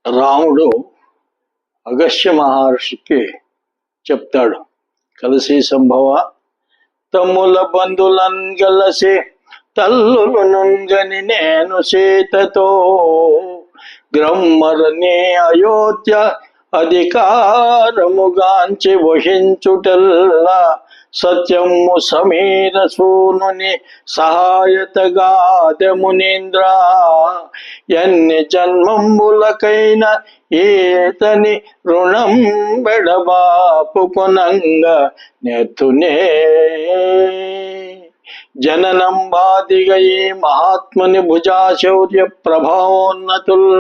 రాముడు అగస్త్య మహర్షికి చెప్తాడు, కలిసి సంభవ తమ్ముల బంధులన్ గలసి తల్లులు నుంగని నేను సీతతో గ్రమ్మరని అయోధ్య అధికారముగాంచి వహించుటల్లా సత్యము సమీర సూనుని సహాయతగాదె మునీంద్ర ఎన్ని జన్మంబులకైన ఏతని రుణం బెడబాపుకొనంగ నెత్తునే జననం బాధిగా ఈ మహాత్ముని భుజాశౌర్య ప్రభావోన్నతుల్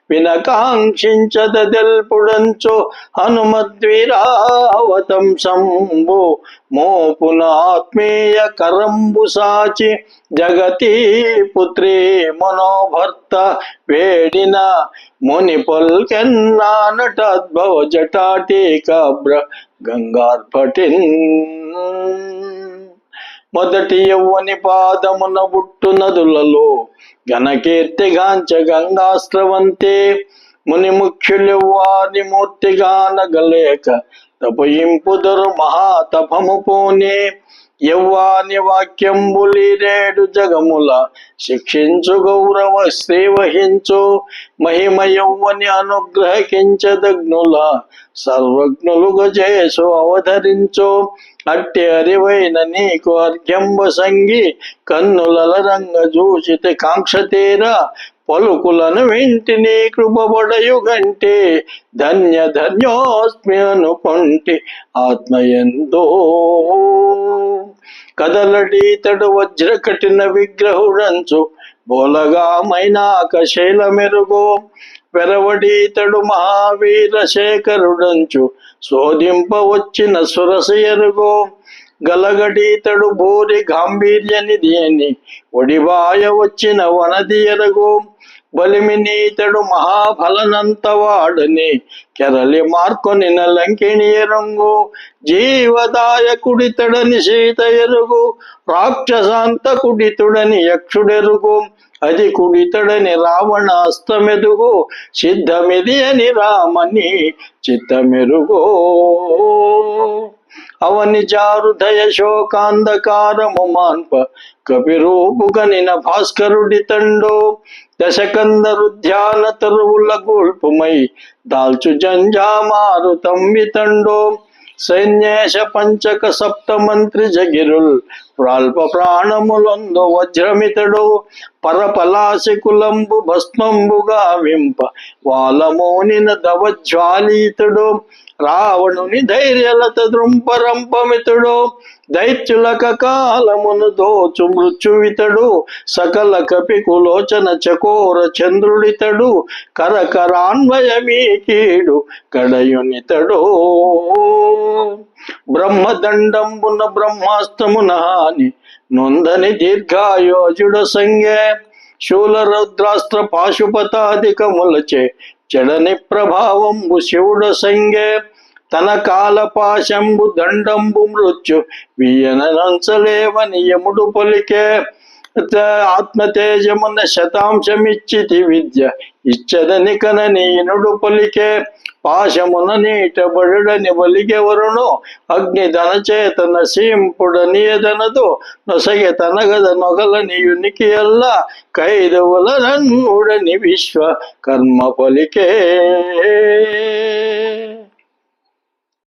వినకాంక్షించదెల్పుడంచో హనుమద్విరావతం సంబు మోపున ఆత్మీయ కరంబు సాచి జగతి పుత్రి మనోభర్త వేడిన ముని పొల్కెన్నానట అద్భవ జటాటీక గంగార్భటిన్ మొదటి యవ్వని పాదమున బుట్టు నదులలో ఘనకీర్తిగాంచ గంగాస్త్రవంతే ముని ముఖ్యులెవ్వారి మూర్తిగానగలేక తపయింపుదరు మహాతపము పోనే యవ్వాని వాక్యంబులిరేడు జగముల శిక్షించు గౌరవ శ్రీ వహించు మహిమ యవ్వని అనుగ్రహించదగ్నుల సర్వజ్ఞులుగా చేసు అవధరించు అట్టి అరివైన నీకు అర్ఘ్యంబ సంగి కన్నులల రంగ చూచితే కాంక్షతేరా పలుకులను వింటిని కృపబడయుగంటే ధన్య ధన్యోస్మి అనుకొంటి ఆత్మయందో కదలడీతడు వజ్ర కఠిన విగ్రహుడంచు బోలగా మైనాక శైల మెరుగో వెరవడీతడు మహావీర శేఖరుడంచు శోధింప వచ్చిన సురస ఎరుగో గలగడీతడు భూరి గాంభీర్య నిధి అని ఒడిబాయ వచ్చిన వనది ఎరుగో బలిమినీతడు మహాఫలనంతవాడని కెరలి మార్కొని లంకిణి ఎరుంగు జీవదాయకుడితడని సీత ఎరుగు రాక్షసాంతకుడితుడని యక్షుడెరుగు అది కుడితడని రావణ అస్తమెదుగు సిద్ధమిది అని రామని చిత్తమెరుగో అవని జారుదయ శోకాంధకారము మాన్ప కపిరూపుగనిన భాస్కరుడి తండో దశకందరు ధ్యాన తరువుల గూల్పుమై దాల్చు జంజామారు తంబితండో సైన్యేశ పంచక సప్తమంత్రి జగిరుల్ ప్రాల్ప ప్రాణములొందో వజ్రమితడు పరపలాసి కులంబు భస్మంబుగా వింప వాలమోనిన దవజ్వాలీతుడు రావణుని ధైర్యలత దృంపరంపమితుడు దైత్యులక కాలమును దోచు మృత్యువితడు సకల కపికులోచన చకోర చంద్రుడితడు కరకరాన్వయమీకీడు కడయునితడు బ్రహ్మదండంబున బ్రహ్మాస్త్రమున హాని నొందని దీర్ఘాయోజుడ సంగే శూలరౌద్రాస్త్ర పాశుపతాధికములచే చెడని ప్రభావంబు శివుడ సంగే తన కాలపాశంబు దండంబు మృత్యు వియనంచలేవని యముడు పలికే ఆత్మతేజమున శతాంశమిచ్చితి విద్య ఇచ్చదని కననీనుడు పలికే పాశమున నీటబడుడని బలిగెవరును అగ్ని ధన చేతన సీంపుడనియదనదు నొసగె తనగద నొగలని యునికి అల్లా కైదవుల నన్నుడని విశ్వ కర్మ పలికే